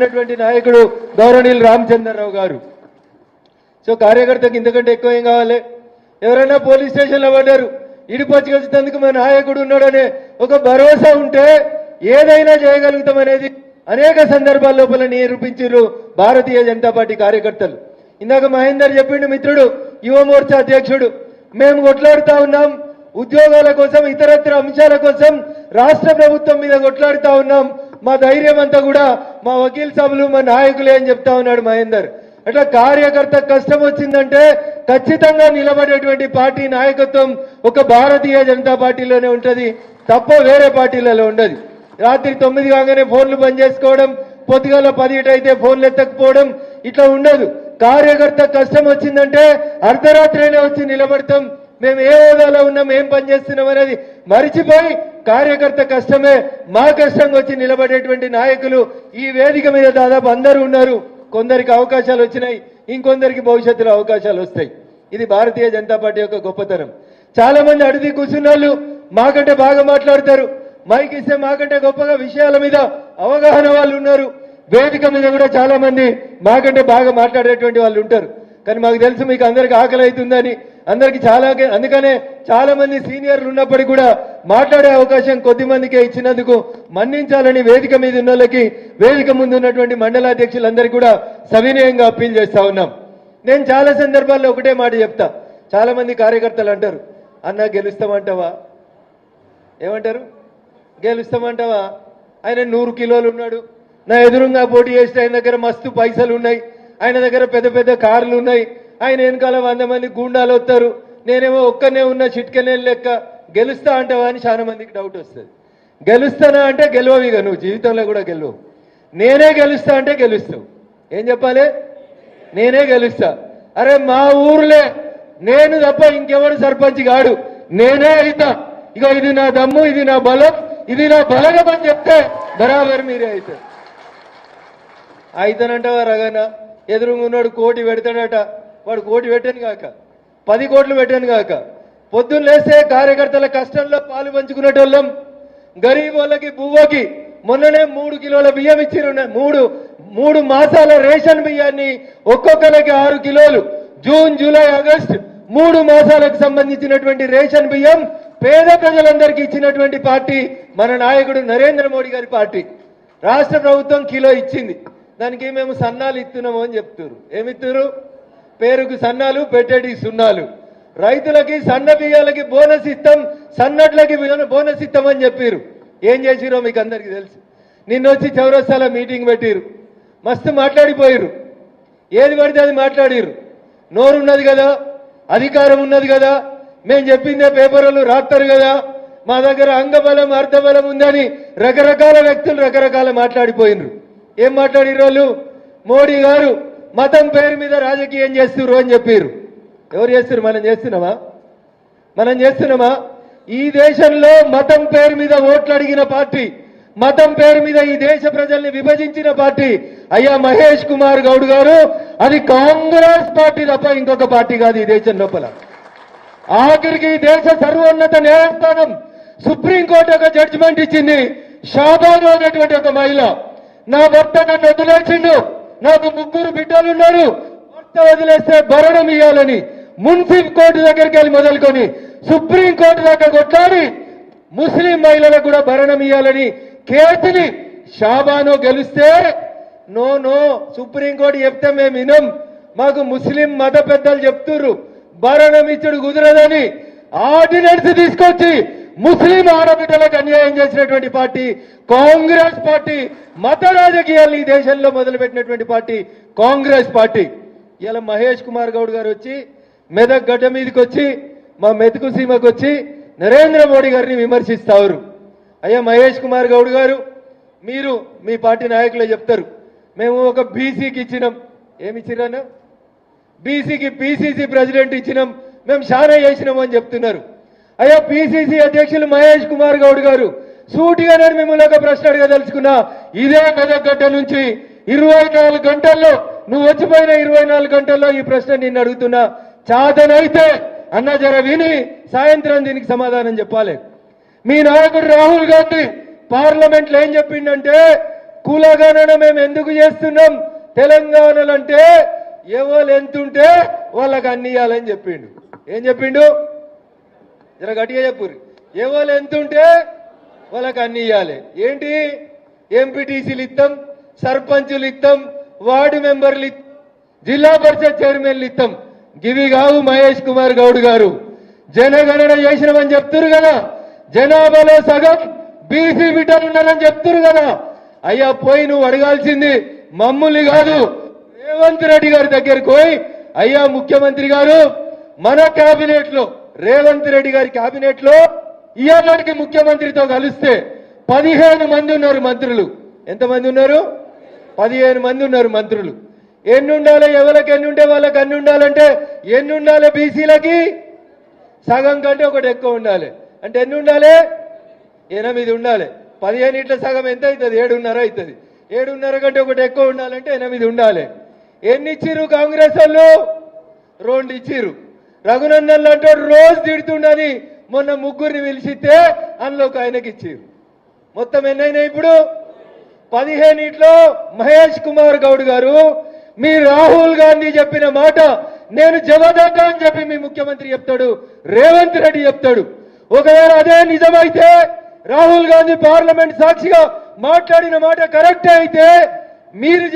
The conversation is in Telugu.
నాయకుడు గౌరవనీయులు రామచంద్రరావు గారు. సో కార్యకర్తకి ఇంతకంటే ఎక్కువ ఏం కావాలి? ఎవరైనా పోలీస్ స్టేషన్లో పడ్డారు, ఇడిపచ్చికొచ్చేందుకు మా నాయకుడు ఉన్నాడనే ఒక భరోసా ఉంటే ఏదైనా చేయగలుగుతామనేది అనేక సందర్భాల లోపల నిరూపించారు భారతీయ జనతా పార్టీ కార్యకర్తలు. ఇందాక మహేందర్ చెప్పిండు, మిత్రుడు యువ మోర్చా అధ్యక్షుడు, మేము కొట్లాడుతా ఉన్నాం ఉద్యోగాల కోసం, ఇతరత్ర అంశాల కోసం రాష్ట్ర ప్రభుత్వం మీద కొట్లాడుతా ఉన్నాం. మా ధైర్యం అంతా కూడా మా వకీల్ సభలు, మా నాయకులే అని చెప్తా ఉన్నాడు మహేందర్. అట్లా కార్యకర్త కష్టం వచ్చిందంటే ఖచ్చితంగా నిలబడేటువంటి పార్టీ నాయకత్వం ఒక భారతీయ జనతా పార్టీలోనే ఉంటది తప్ప వేరే పార్టీలలో ఉండదు. రాత్రి 9 కాగానే ఫోన్లు బంద్ చేసుకోవడం, పొద్దుగాల 10 అయితే ఫోన్లు ఎత్తకపోవడం ఇట్లా ఉండదు. కార్యకర్త కష్టం వచ్చిందంటే అర్ధరాత్రైనా వచ్చి నిలబడతాం. మేము ఏ హోదాలో ఉన్నాం, ఏం పని చేస్తున్నాం అనేది మరిచిపోయి కార్యకర్త కష్టమే మా కష్టంగా వచ్చి నిలబడేటువంటి నాయకులు ఈ వేదిక మీద దాదాపు అందరూ ఉన్నారు. కొందరికి అవకాశాలు వచ్చినాయి, ఇంకొందరికి భవిష్యత్తులో అవకాశాలు వస్తాయి. ఇది భారతీయ జనతా పార్టీ యొక్క గొప్పతనం. చాలా మంది అడిగి కూర్చున్న వాళ్ళు మాకంటే బాగా మాట్లాడతారు, మైక్ ఇస్తే మాకంటే గొప్పగా విషయాల మీద అవగాహన వాళ్ళు ఉన్నారు. వేదిక మీద కూడా చాలా మంది మాకంటే బాగా మాట్లాడేటువంటి వాళ్ళు ఉంటారు. కానీ మాకు తెలుసు మీకు అందరికి ఆకలి అవుతుందని, అందరికి అందుకనే చాలా మంది సీనియర్లు ఉన్నప్పటికీ కూడా మాట్లాడే అవకాశం కొద్ది మందికే ఇచ్చినందుకు మన్నించాలని వేదిక మీద ఉన్న వాళ్ళకి, వేదిక ముందు ఉన్నటువంటి మండలాధ్యక్షులందరికీ కూడా సవినయంగా అప్పీల్ చేస్తా ఉన్నాం. నేను చాలా సందర్భాల్లో ఒకటే మాట చెప్తా. చాలా మంది కార్యకర్తలు అంటారు, అన్న గెలుస్తామంటావా? ఏమంటారు? గెలుస్తామంటావా? ఆయన 100 కిలోలు ఉన్నాడు, నా ఎదురుగా పోటీ చేస్తే ఆయన దగ్గర మస్తు పైసలు ఉన్నాయి, ఆయన దగ్గర పెద్ద పెద్ద కార్లు ఉన్నాయి, ఆయన వెనకాల 100 మంది గూండాలు వస్తారు, నేనేమో ఒక్కనే ఉన్న చిట్కనే లెక్క, గెలుస్తా అంటావా అని చాలా మందికి డౌట్ వస్తుంది. గెలుస్తానా అంటే గెలవవు, ఇక నువ్వు జీవితంలో కూడా గెలవవు. నేనే గెలుస్తా అంటే గెలుస్తావు. ఏం చెప్పాలి? నేనే గెలుస్తా. అరే మా ఊర్లే నేను తప్ప ఇంకెవడు సర్పంచ్ కాడు, నేనే అవుతా. ఇక ఇది నా దమ్ము, ఇది నా బలం, ఇది నా బలగం అని చెప్తే బరాబర్ మీరే అవుతారు. అయితేనంటావా రగన? ఎదురుగున్నాడు కోటి పెడతాడట, వాడు కోటి పెట్టాను కాక 10 కోట్లు పెట్టాను కాక, పొద్దున్న లేస్తే కార్యకర్తల కష్టంలో పాలు పంచుకునేటోళ్ళం. గరీబ్ వాళ్ళకి బువ్వకి మొన్ననే 3 కిలోల బియ్యం ఇచ్చిరు. 3 మాసాల రేషన్ బియ్యాన్ని ఒక్కొక్కరికి 6 కిలోలు, జూన్ జూలై ఆగస్టు 3 మాసాలకు సంబంధించినటువంటి రేషన్ బియ్యం పేద ప్రజలందరికీ ఇచ్చినటువంటి పార్టీ మన నాయకుడు నరేంద్ర మోడీ గారి పార్టీ. రాష్ట్ర ప్రభుత్వం కిలో ఇచ్చింది, దానికి మేము సన్నాలు ఇస్తున్నాము అని చెప్తున్నారు. ఏమిత్తురు? పేరుకు సన్నాలు, పెట్టేటి సున్నాలు. రైతులకి సన్న బియ్యాలకి బోనస్ ఇస్తాం, సన్నట్లకి బోనస్ ఇస్తామని చెప్పారు. ఏం చేసిరో మీకు అందరికీ తెలుసు. నిన్నొచ్చి చౌరస్తాల మీటింగ్ పెట్టిరు, మస్తు మాట్లాడిపోయారు, ఏది పడితే అది మాట్లాడిరు. నోరున్నది కదా, అధికారం ఉన్నది కదా, మేము చెప్పిందే పేపర్లు రాస్తారు కదా, మా దగ్గర అంగబలం అర్థబలం ఉందని రకరకాల వ్యక్తులు రకరకాల మాట్లాడిపోయినరు. ఏం మాట్లాడిరు వాళ్ళు? మోడీ గారు మతం పేరు మీద రాజకీయం చేస్తున్నారు అని చెప్పారు. ఎవరు చేస్తున్నారు? మనం చేస్తున్నామా? మనం చేస్తున్నామా? ఈ దేశంలో మతం పేరు మీద ఓట్లు అడిగిన పార్టీ, మతం పేరు మీద ఈ దేశ ప్రజల్ని విభజించిన పార్టీ అయ్యా మహేష్ కుమార్ గౌడ్ గారు. అది కాంగ్రెస్ పార్టీ తప్ప ఇంకొక పార్టీ కాదు ఈ దేశం లోపల. ఆఖరికి ఈ దేశ సర్వోన్నత న్యాయస్థానం సుప్రీంకోర్టు ఒక జడ్జిమెంట్ ఇచ్చింది. షాబాను అనేటువంటి ఒక మహిళ, నా భర్త నన్ను వదిలేసిండు, నాకు 3 బిడ్డలు ఉన్నారు, భర్త వదిలేస్తే భరణం ఇవ్వాలని మున్సిపల్ కోర్టు దగ్గరికి వెళ్ళి మొదలుకొని సుప్రీంకోర్టు దాకా కొట్లాడి ముస్లిం మహిళలకు కూడా భరణం ఇవ్వాలని కేసుని షాబాను గెలిస్తే నో సుప్రీంకోర్టు చెప్తే మేము వినం, మాకు ముస్లిం మత పెద్దలు చెప్తుర్రు భరణం ఇచ్చుడు కుదరదని ఆర్డినెన్స్ తీసుకొచ్చి ముస్లిం ఆడబిడ్డలకు అన్యాయం చేసినటువంటి పార్టీ కాంగ్రెస్ పార్టీ. మత రాజకీయాలు ఈ దేశంలో మొదలుపెట్టినటువంటి పార్టీ కాంగ్రెస్ పార్టీ. ఇలా మహేష్ కుమార్ గౌడ్ గారు వచ్చి మెదక్ గడ్డ మీదకి వచ్చి మా మెతుకు సీమకు వచ్చి నరేంద్ర మోడీ గారిని విమర్శిస్తారు. అయ్యా మహేష్ కుమార్ గౌడ్ గారు, మీరు మీ పార్టీ నాయకులే చెప్తారు, మేము ఒక బీసీకి ఇచ్చినాం. ఏమి ఇచ్చిరాను? బీసీకి పిసిసి ప్రెసిడెంట్ ఇచ్చినాం, మేము చాలా చేసినాం అని చెప్తున్నారు. అయ్యా పిసిసి అధ్యక్షులు మహేష్ కుమార్ గౌడ్ గారు, సూటిగా నేను మిమ్మల్ని ఒక ప్రశ్న అడగదలుచుకున్నా. ఇదే మెదక్ గడ్డ నుంచి 24 గంటల్లో, నువ్వు వచ్చిపోయిన 24 గంటల్లో ఈ ప్రశ్న నిన్ను అడుగుతున్నా. చాతనైతే అన్న జర విని సాయంత్రం దీనికి సమాధానం చెప్పాలి. మీ నాయకుడు రాహుల్ గాంధీ పార్లమెంట్లో ఏం చెప్పిండంటే కులగణన మేము ఎందుకు చేస్తున్నాం తెలంగాణలో అంటే ఎవరు ఎంతుంటే వాళ్ళకి అన్ని ఇవ్వాలని చెప్పిండు. ఏం చెప్పిండు? జర గట్టిగా చెప్పుర్రి. ఎవరు ఎంతుంటే వాళ్ళకి అన్ని ఇవ్వాలి. ఏంటి? ఎంపీటీసీలు ఇస్తాం, సర్పంచులు ఇస్తాం, వార్డు మెంబర్లు ఇస్తాం, జిల్లా పరిషత్ చైర్మన్లు ఇస్తాం. గివి కావు మహేష్ కుమార్ గౌడ్ గారు. జనగణన చేసినామని చెప్తున్నారు కదా, జనాభాలో సగం బీసీ బిడ్డలు ఉన్నారని చెప్తున్నారు కదా. అయ్యా పోయి నువ్వు అడగాల్సింది మమ్ముల్ని కాదు, రేవంత్ రెడ్డి గారి దగ్గరికి పోయి, అయ్యా ముఖ్యమంత్రి గారు మన కేబినెట్ లో, రేవంత్ రెడ్డి గారి కేబినెట్ లో ఇయ్యాలకి ముఖ్యమంత్రితో కలిస్తే 15 మంది ఉన్నారు మంత్రులు. ఎంతమంది ఉన్నారు? 15 మంది ఉన్నారు మంత్రులు. ఎన్ని ఉండాలి? ఎవరికి ఎన్ని ఉంటే వాళ్ళకి అన్ని ఉండాలంటే ఎన్ని ఉండాలి? బీసీలకి సగం కంటే ఒకటి ఎక్కువ ఉండాలి. అంటే ఎన్ని ఉండాలి? 8 ఉండాలి. 15 ఇట్లా సగం ఎంత అవుతుంది? 7.5 అవుతుంది. 7.5 కంటే ఒకటి ఎక్కువ ఉండాలంటే 8 ఉండాలి. ఎన్ని ఇచ్చిర్రు కాంగ్రెస్ వాళ్ళు? 2 ఇచ్చిర్రు. రఘునందన్ అంటే రోజు తిడుతుండని మొన్న 3 పిలిచితే అందులో ఒక ఆయనకి ఇచ్చిర్రు. మొత్తం ఎన్నైనాయి ఇప్పుడు? 15 మహేష్ కుమార్ గౌడ్ గారు మీ రాహుల్ గాంధీ చెప్పిన మాట నేను జవదాటా అని చెప్పి మీ ముఖ్యమంత్రి చెప్తాడు, రేవంత్ రెడ్డి చెప్తాడు. ఒకవేళ అదే నిజమైతే, రాహుల్ గాంధీ పార్లమెంట్ సాక్షిగా మాట్లాడిన మాట కరెక్టే అయితే మీరు